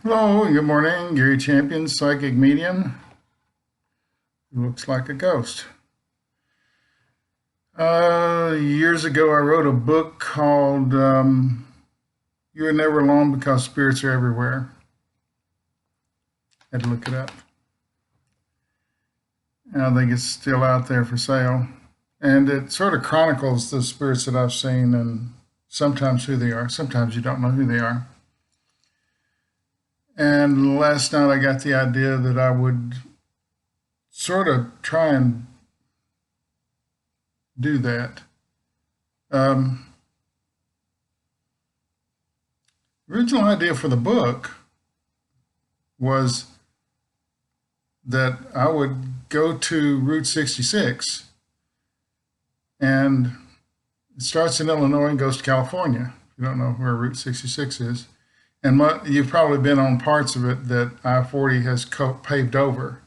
Hello, good morning. Gary Champion, psychic medium, who looks like a ghost. Years ago, I wrote a book called You Are Never Alone Because Spirits Are Everywhere. Had to look it up. And I think it's still out there for sale. And it sort of chronicles the spirits that I've seen and sometimes who they are. Sometimes you don't know who they are. And last night, I got the idea that I would sort of try and do that. Um, Original idea for the book was that I would go to Route 66, and it starts in Illinois and goes to California. If you don't know where Route 66 is, and you've probably been on parts of it that I-40 has paved over.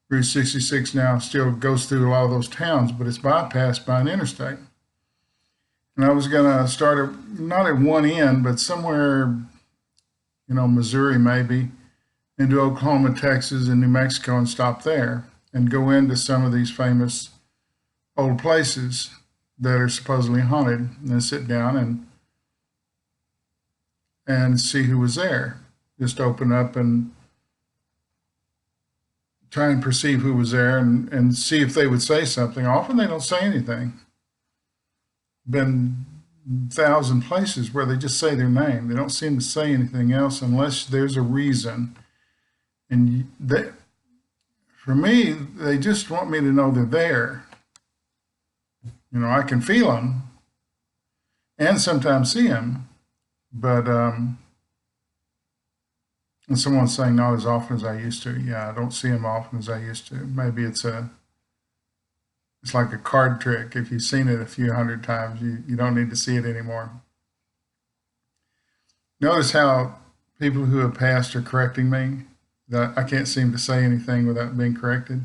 Route 66 now still goes through a lot of those towns, but it's bypassed by an interstate. And I was going to start not at one end, but somewhere, Missouri maybe, into Oklahoma, Texas, and New Mexico and stop there and go into some of these famous old places that are supposedly haunted and then sit down and see who was there. Just open up and try and perceive who was there and see if they would say something. Often they don't say anything. Been 1,000 places where they just say their name. They don't seem to say anything else unless there's a reason. And for me, they just want me to know they're there. I can feel them and sometimes see them, but and someone's saying not as often as I used to. Yeah, I don't see them often as I used to. Maybe it's like a card trick. If you've seen it a few hundred times, you don't need to see it anymore. Notice how people who have passed are correcting me. That I can't seem to say anything without being corrected.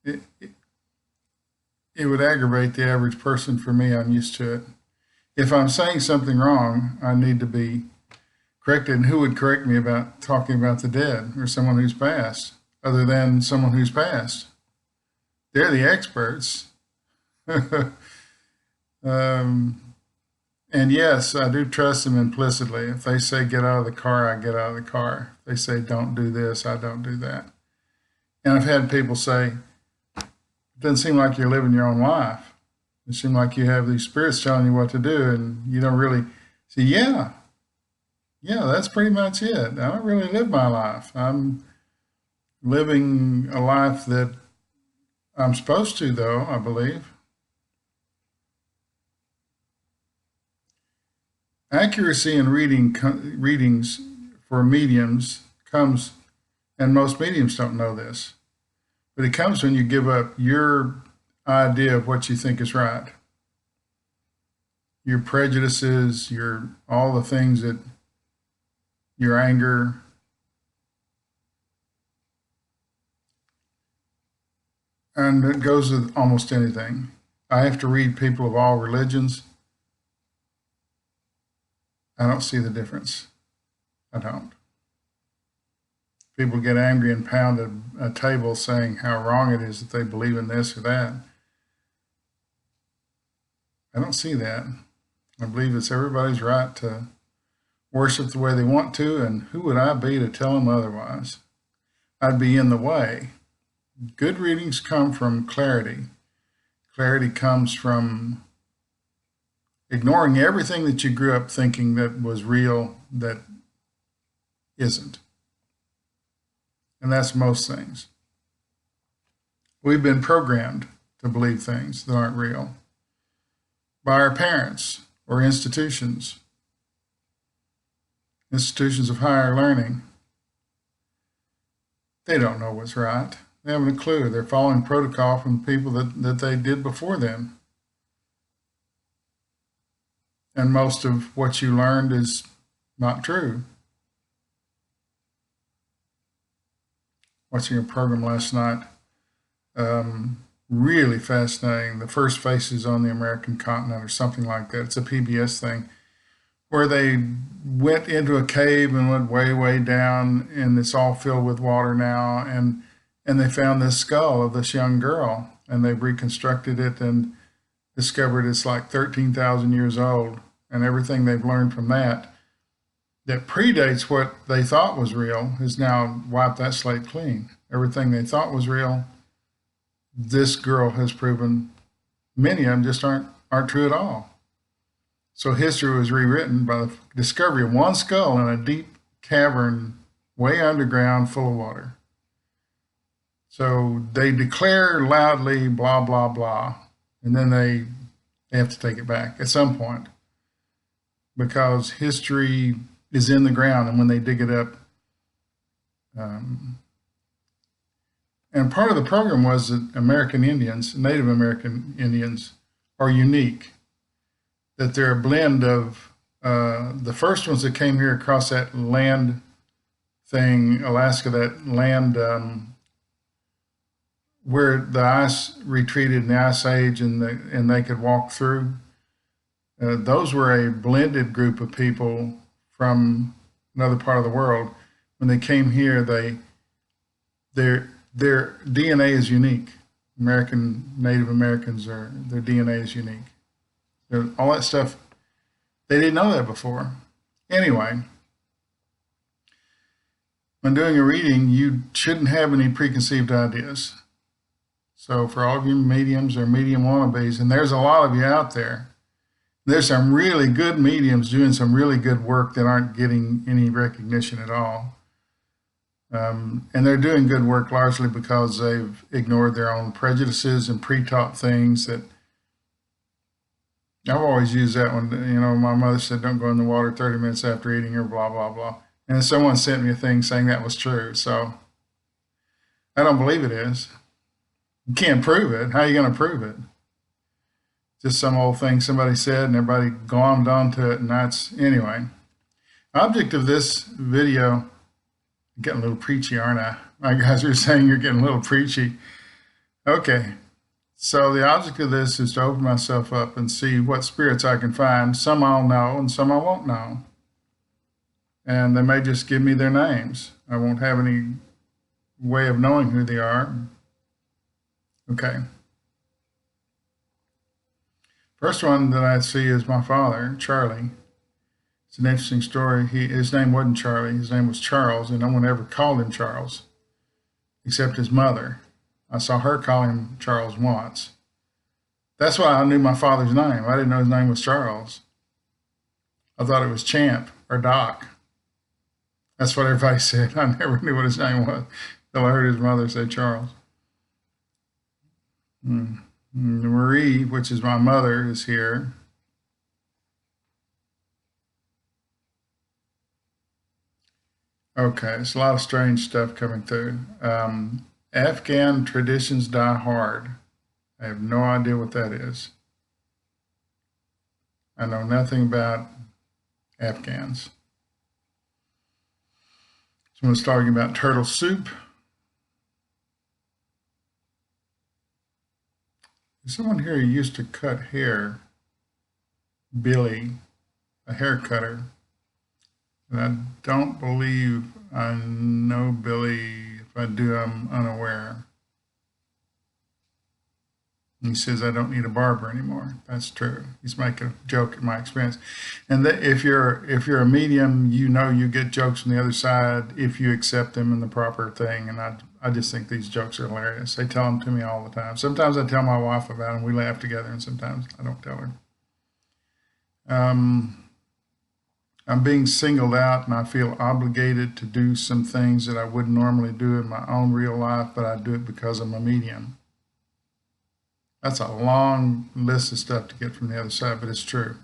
It would aggravate the average person. For me, I'm used to it. If I'm saying something wrong, I need to be corrected. And who would correct me about talking about the dead or someone who's passed, other than someone who's passed? They're the experts. And yes, I do trust them implicitly. If they say get out of the car, I get out of the car. If they say don't do this, I don't do that. And I've had people say, it doesn't seem like you're living your own life. It seems like you have these spirits telling you what to do, and you don't really say, yeah, that's pretty much it. I don't really live my life. I'm living a life that I'm supposed to, though, I believe. Accuracy in readings for mediums comes, and most mediums don't know this, but it comes when you give up your idea of what you think is right. Your prejudices, all the things that, your anger. And it goes with almost anything. I have to read people of all religions. I don't see the difference. I don't. People get angry and pound a table saying how wrong it is that they believe in this or that. I don't see that. I believe it's everybody's right to worship the way they want to, and who would I be to tell them otherwise? I'd be in the way. Good readings come from clarity. Clarity comes from ignoring everything that you grew up thinking that was real that isn't. And that's most things. We've been programmed to believe things that aren't real by our parents or institutions of higher learning. They don't know what's right. They haven't a clue. They're following protocol from people that they did before them. And most of what you learned is not true. Watching a program last night, really fascinating. The First Faces on the American Continent or something like that. It's a PBS thing where they went into a cave and went way, way down, and it's all filled with water now. And they found this skull of this young girl, and they've reconstructed it and discovered it's like 13,000 years old. And everything they've learned from that predates what they thought was real has now wiped that slate clean. Everything they thought was real, this girl has proven many of them just aren't true at all. So history was rewritten by the discovery of one skull in a deep cavern way underground full of water. So they declare loudly, blah, blah, blah, and then they have to take it back at some point because history is in the ground, and when they dig it up, and part of the program was that American Indians, Native American Indians, are unique, that they're a blend of the first ones that came here across that land thing, Alaska, that land where the ice retreated in the Ice Age and they could walk through. Those were a blended group of people from another part of the world. When they came here, their DNA is unique. Native Americans their DNA is unique. All that stuff, they didn't know that before. Anyway, when doing a reading, you shouldn't have any preconceived ideas. So for all of you mediums or medium wannabes, and there's a lot of you out there, there's some really good mediums doing some really good work that aren't getting any recognition at all. And they're doing good work largely because they've ignored their own prejudices and pre-taught things that I've always used that one. You know, my mother said, don't go in the water 30 minutes after eating or blah, blah, blah. And someone sent me a thing saying that was true. So I don't believe it is. You can't prove it. How are you going to prove it? Just some old thing somebody said and everybody glommed onto it. And that's, anyway. Object of this video, I'm getting a little preachy, aren't I? My guys are saying you're getting a little preachy. Okay. So the object of this is to open myself up and see what spirits I can find. Some I'll know and some I won't know. And they may just give me their names. I won't have any way of knowing who they are. Okay. First one that I see is my father, Charlie. It's an interesting story. His name wasn't Charlie. His name was Charles, and no one ever called him Charles except his mother. I saw her call him Charles once. That's why I knew my father's name. I didn't know his name was Charles. I thought it was Champ or Doc. That's what everybody said. I never knew what his name was until I heard his mother say Charles. Marie, which is my mother, is here. Okay, it's a lot of strange stuff coming through. Afghan traditions die hard. I have no idea what that is. I know nothing about Afghans. Someone's talking about turtle soup. There's someone here who used to cut hair. Billy, a hair cutter. And I don't believe I know Billy. If I do, I'm unaware. He says I don't need a barber anymore. That's true. He's making a joke in my experience. And if you're a medium, you know you get jokes from the other side if you accept them in the proper thing. And I just think these jokes are hilarious. They tell them to me all the time. Sometimes I tell my wife about them. We laugh together, and sometimes I don't tell her. I'm being singled out, and I feel obligated to do some things that I wouldn't normally do in my own real life, but I do it because I'm a medium. That's a long list of stuff to get from the other side, but it's true.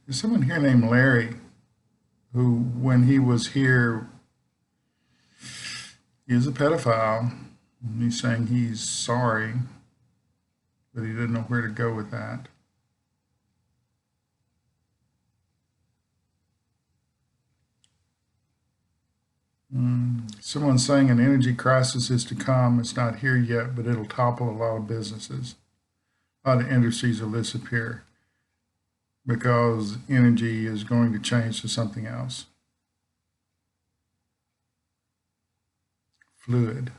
There's someone here named Larry who, when he was here, he is a pedophile. He's saying he's sorry, but he didn't know where to go with that. Someone's saying an energy crisis is to come. It's not here yet, but it'll topple a lot of businesses. A lot of industries will disappear because energy is going to change to something else. Fluid.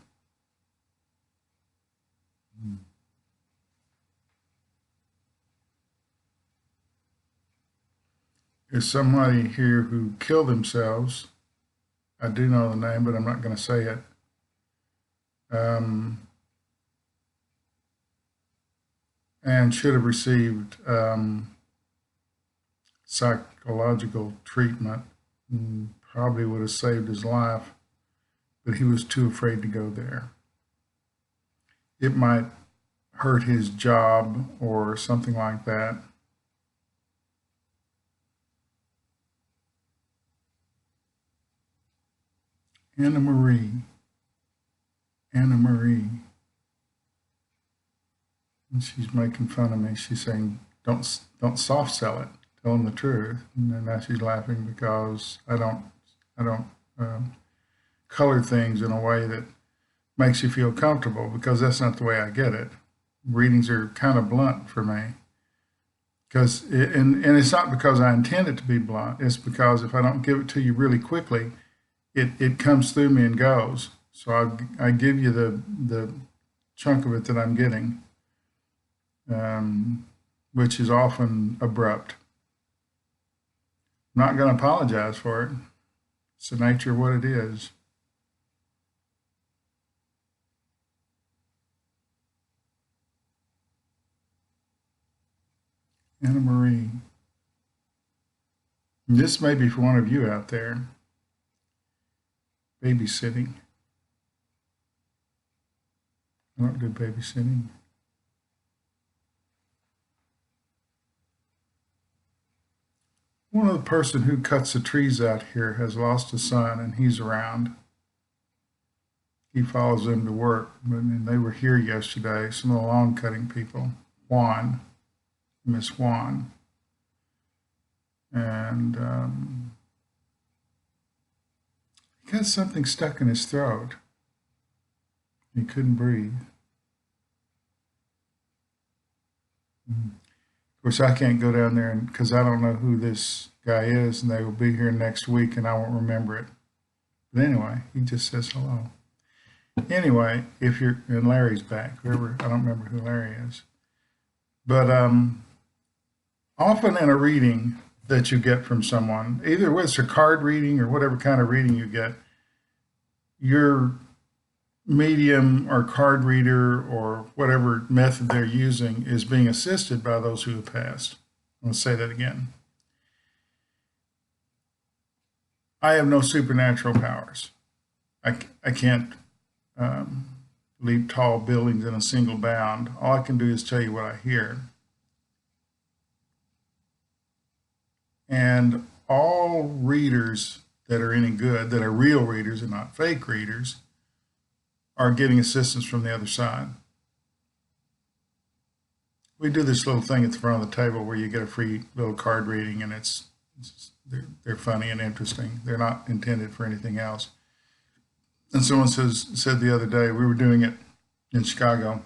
There's somebody here who killed themselves. I do know the name, but I'm not going to say it. And should have received psychological treatment. Probably would have saved his life, but he was too afraid to go there. It might hurt his job or something like that. Anna Marie. Anna Marie. And she's making fun of me. She's saying, don't soft sell it. Tell them the truth. And then now she's laughing because I don't color things in a way that makes you feel comfortable, because that's not the way I get it. Readings are kind of blunt for me. And it's not because I intend it to be blunt. It's because if I don't give it to you really quickly, it comes through me and goes. So I give you the chunk of it that I'm getting, which is often abrupt. I'm not going to apologize for it. It's the nature of what it is. Anna Marie. This may be for one of you out there. Babysitting. I don't do babysitting. One of the person who cuts the trees out here has lost a son, and he's around. He follows them to work, and they were here yesterday. Some of the lawn cutting people, Juan, Miss Juan, and he got something stuck in his throat. He couldn't breathe. Of course, I can't go down there because I don't know who this guy is, and they will be here next week, and I won't remember it. But anyway, he just says hello. Anyway, and Larry's back. I don't remember who Larry is. But often in a reading that you get from someone, either it's a card reading or whatever kind of reading you get, your medium or card reader or whatever method they're using is being assisted by those who have passed. I'm going to say that again. I have no supernatural powers. I can't leap tall buildings in a single bound. All I can do is tell you what I hear. And all readers that are any good, that are real readers and not fake readers, are getting assistance from the other side. We do this little thing at the front of the table where you get a free little card reading, and they're funny and interesting. They're not intended for anything else. And someone said the other day, we were doing it in Chicago.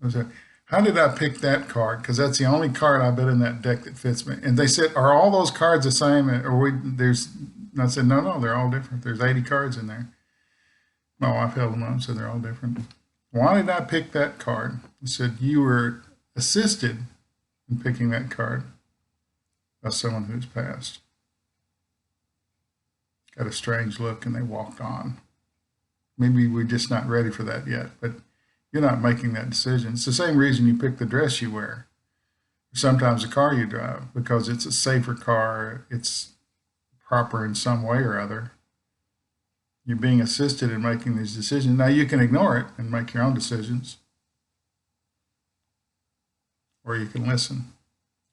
I said, how did I pick that card? Because that's the only card I bet in that deck that fits me. And they said, are all those cards the same? And I said, no, they're all different. There's 80 cards in there. My wife held them up and said they're all different. Why did I pick that card? I said, you were assisted in picking that card by someone who's passed. Got a strange look and they walked on. Maybe we're just not ready for that yet, but you're not making that decision. It's the same reason you pick the dress you wear, or sometimes the car you drive, because it's a safer car, it's proper in some way or other. You're being assisted in making these decisions. Now you can ignore it and make your own decisions, or you can listen.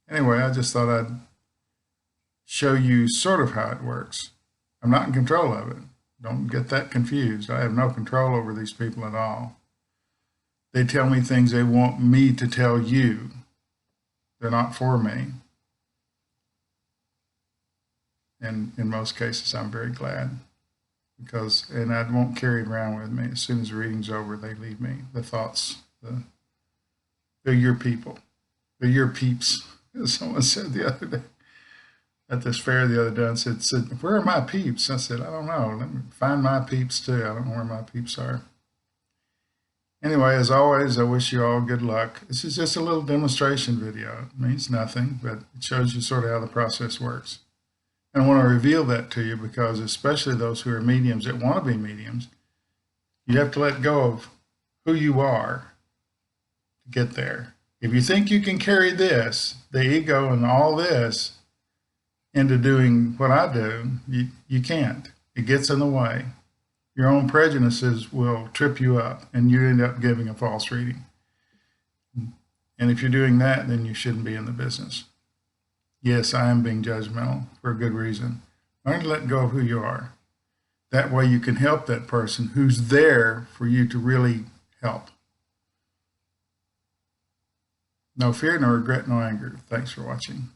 Anyway, I just thought I'd show you sort of how it works. I'm not in control of it. Don't get that confused. I have no control over these people at all. They tell me things they want me to tell you. They're not for me. And in most cases, I'm very glad. and I won't carry it around with me. As soon as the reading's over, they leave me. The thoughts, they're your people. They're your peeps. As someone said the other day at this fair the other day, and said, where are my peeps? I said, I don't know. Let me find my peeps too. I don't know where my peeps are. Anyway, as always, I wish you all good luck. This is just a little demonstration video. It means nothing, but it shows you sort of how the process works. And I want to reveal that to you because especially those who are mediums that want to be mediums, you have to let go of who you are to get there. If you think you can carry this, the ego and all this, into doing what I do, you can't. It gets in the way. Your own prejudices will trip you up and you end up giving a false reading. And if you're doing that, then you shouldn't be in the business. Yes, I am being judgmental for a good reason. Learn to let go of who you are. That way you can help that person who's there for you to really help. No fear, no regret, no anger. Thanks for watching.